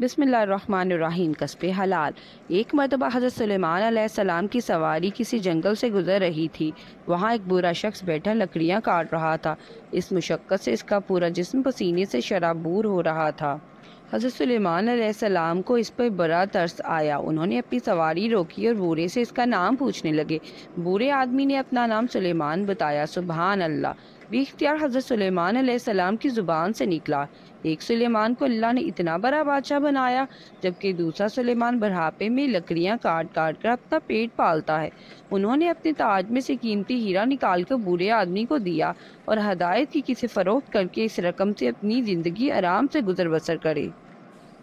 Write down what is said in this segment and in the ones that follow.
بسم اللہ الرحمن الرحیم۔ کسب حلال۔ ایک مرتبہ حضرت سلیمان علیہ السلام کی سواری کسی جنگل سے گزر رہی تھی۔ وہاں ایک برا شخص بیٹھا لکڑیاں کاٹ رہا تھا۔ اس مشقت سے اس کا پورا جسم پسینے سے شرابور ہو رہا تھا۔ حضرت سلیمان علیہ السلام کو اس پر بڑا ترس آیا۔ انہوں نے اپنی سواری روکی اور بوڑھے سے اس کا نام پوچھنے لگے۔ بوڑھے آدمی نے اپنا نام سلیمان بتایا۔ سبحان اللہ! بے اختیار حضرت سلیمان علیہ السلام کی زبان سے نکلا، ایک سلیمان کو اللہ نے اتنا بڑا بادشاہ بنایا، جبکہ دوسرا سلیمان بڑھاپے میں لکڑیاں کاٹ کاٹ کر اپنا پیٹ پالتا ہے۔ انہوں نے اپنے تاج میں سے قیمتی ہیرا نکال کر بوڑھے آدمی کو دیا اور ہدایت کی کسی فروخت کر کے اس رقم سے اپنی زندگی آرام سے گزر بسر کرے۔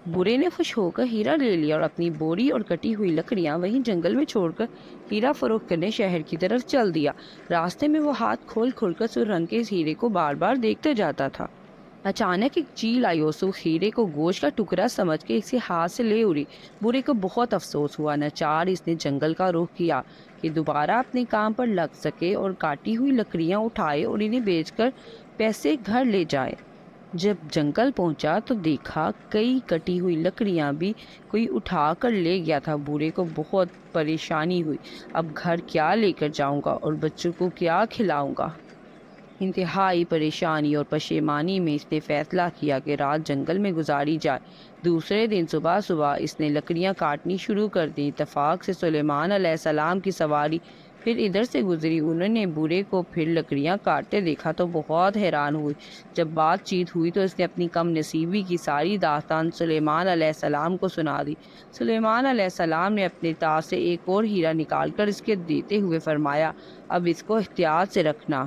بوڑھے نے خوش ہو کر ہیرا لے لیا اور اپنی بوری اور کٹی ہوئی لکڑیاں وہیں جنگل میں چھوڑ کر ہیرا فروخت کرنے شہر کی طرف چل دیا۔ راستے میں وہ ہاتھ کھول کھول کر سر رنگ کے اس ہیرے کو بار بار دیکھتا جاتا تھا۔ اچانک ایک چیل آئی اور ہیرے کو گوشت کا ٹکڑا سمجھ کے اسے ہاتھ سے لے اڑی۔ بوڑھے کو بہت افسوس ہوا۔ ناچار اس نے جنگل کا رخ کیا کہ دوبارہ اپنے کام پر لگ سکے اور کاٹی ہوئی لکڑیاں اٹھائے اور انہیں بیچ کر پیسے گھر لے جائے۔ جب جنگل پہنچا تو دیکھا کئی کٹی ہوئی لکڑیاں بھی کوئی اٹھا کر لے گیا تھا۔ بوڑھے کو بہت پریشانی ہوئی۔ اب گھر کیا لے کر جاؤں گا اور بچوں کو کیا کھلاؤں گا؟ انتہائی پریشانی اور پشیمانی میں اس نے فیصلہ کیا کہ رات جنگل میں گزاری جائے۔ دوسرے دن صبح صبح اس نے لکڑیاں کاٹنی شروع کر دی۔ اتفاق سے سلیمان علیہ السلام کی سواری پھر ادھر سے گزری۔ انہوں نے بوڑھے کو پھر لکڑیاں کاٹتے دیکھا تو بہت حیران ہوئی۔ جب بات چیت ہوئی تو اس نے اپنی کم نصیبی کی ساری داستان سلیمان علیہ السلام کو سنا دی۔ سلیمان علیہ السلام نے اپنے تاج سے ایک اور ہیرا نکال کر اس کے دیتے ہوئے فرمایا، اب اس کو احتیاط سے رکھنا۔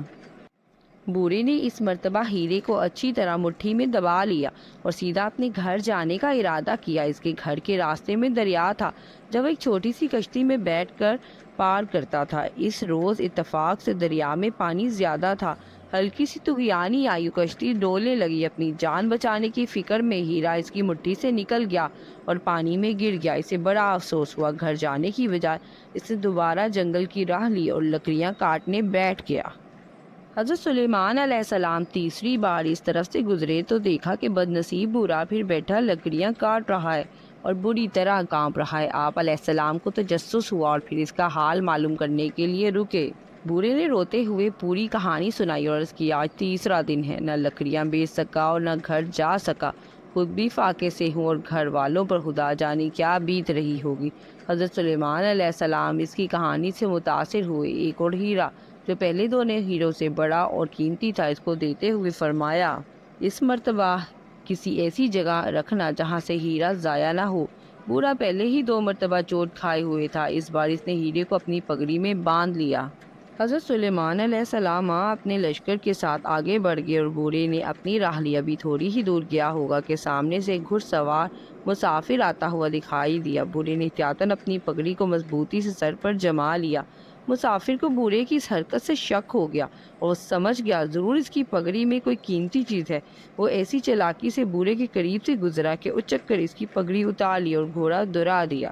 بوڑھے نے اس مرتبہ ہیرے کو اچھی طرح مٹھی میں دبا لیا اور سیدھا اپنے گھر جانے کا ارادہ کیا۔ اس کے گھر کے راستے میں دریا تھا، جب ایک چھوٹی سی کشتی میں بیٹھ کر پار کرتا تھا۔ اس روز اتفاق سے دریا میں پانی زیادہ تھا۔ ہلکی سی طوفانی آئی، کشتی ڈولنے لگی۔ اپنی جان بچانے کی فکر میں ہیرا اس کی مٹھی سے نکل گیا اور پانی میں گر گیا۔ اسے بڑا افسوس ہوا۔ گھر جانے کی بجائے اس نے دوبارہ جنگل کی راہ لی اور لکڑیاں کاٹنے بیٹھ گیا۔ حضرت سلیمان علیہ السلام تیسری بار اس طرف سے گزرے تو دیکھا کہ بد نصیب بوڑھا پھر بیٹھا لکڑیاں کاٹ رہا ہے اور بری طرح کانپ رہا ہے۔ آپ علیہ السلام کو تجسس ہوا اور پھر اس کا حال معلوم کرنے کے لیے رکے۔ بوڑھے نے روتے ہوئے پوری کہانی سنائی اور عرض کی، آج تیسرا دن ہے، نہ لکڑیاں بیچ سکا اور نہ گھر جا سکا، خود بھی فاقے سے ہوں اور گھر والوں پر خدا جانے کیا بیت رہی ہوگی۔ حضرت سلیمان علیہ السلام اس کی کہانی سے متاثر ہوئے۔ ایک اور ہیرا جو پہلے دونوں ہیروں سے بڑا اور قیمتی تھا اس کو دیتے ہوئے فرمایا، اس مرتبہ کسی ایسی جگہ رکھنا جہاں سے ہیرا ضائع نہ ہو۔ بوڑھا پہلے ہی 2 مرتبہ چوٹ کھائے ہوئے تھا، اس بار اس نے ہیرے کو اپنی پگڑی میں باندھ لیا۔ حضرت سلیمان علیہ السلام اپنے لشکر کے ساتھ آگے بڑھ گئے اور بوڑھے نے اپنی راہ لی۔ ابھی تھوڑی ہی دور گیا ہوگا کہ سامنے سے ایک گھڑ سوار مسافر آتا ہوا دکھائی دیا۔ بوڑھے نے احتیاطاً اپنی پگڑی کو مضبوطی سے سر پر جما لیا۔ مسافر کو بوڑھے کی اس حرکت سے شک ہو گیا اور وہ سمجھ گیا ضرور اس کی پگڑی میں کوئی قیمتی چیز ہے۔ وہ ایسی چالاکی سے بوڑھے کے قریب سے گزرا کہ اچک کر اس کی پگڑی اتار لی اور گھوڑا دوڑا دیا۔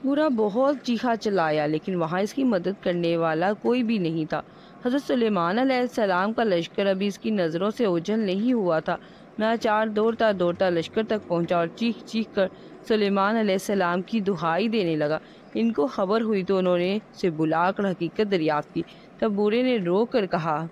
بوڑھا بہت چیخا چلایا لیکن وہاں اس کی مدد کرنے والا کوئی بھی نہیں تھا۔ حضرت سلیمان علیہ السلام کا لشکر ابھی اس کی نظروں سے اوجھل نہیں ہوا تھا۔ ناچار دوڑتا دوڑتا لشکر تک پہنچا اور چیخ چیخ کر سلیمان علیہ السلام کی دہائی دینے لگا۔ ان کو خبر ہوئی تو انہوں نے اسے بلا کر حقیقت دریافت کی۔ تب بوڑھے نے رو کر کہا،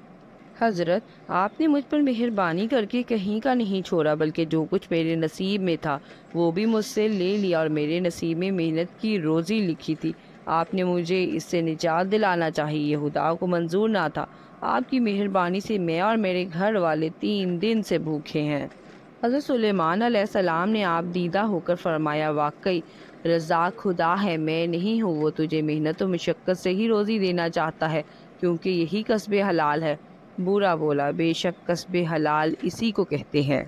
حضرت آپ نے مجھ پر مہربانی کر کے کہیں کا نہیں چھوڑا، بلکہ جو کچھ میرے نصیب میں تھا وہ بھی مجھ سے لے لیا اور میرے نصیب میں محنت کی روزی لکھی تھی۔ آپ نے مجھے اس سے نجات دلانا چاہیے، یہ خدا کو منظور نہ تھا۔ آپ کی مہربانی سے میں اور میرے گھر والے 3 دن سے بھوکے ہیں۔ حضرت سلیمان علیہ السلام نے آپ دیدہ ہو کر فرمایا، واقعی رزاق خدا ہے، میں نہیں ہوں۔ وہ تجھے محنت و مشقت سے ہی روزی دینا چاہتا ہے کیونکہ یہی کسب حلال ہے۔ بوڑھا بولا، بے شک کسب حلال اسی کو کہتے ہیں۔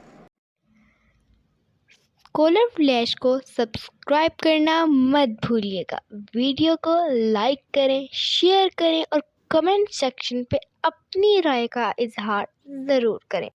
اسکالر فلیش کو سبسکرائب کرنا مت بھولیے گا۔ ویڈیو کو لائک کریں، شیئر کریں اور کمنٹ سیکشن پہ اپنی رائے کا اظہار ضرور کریں۔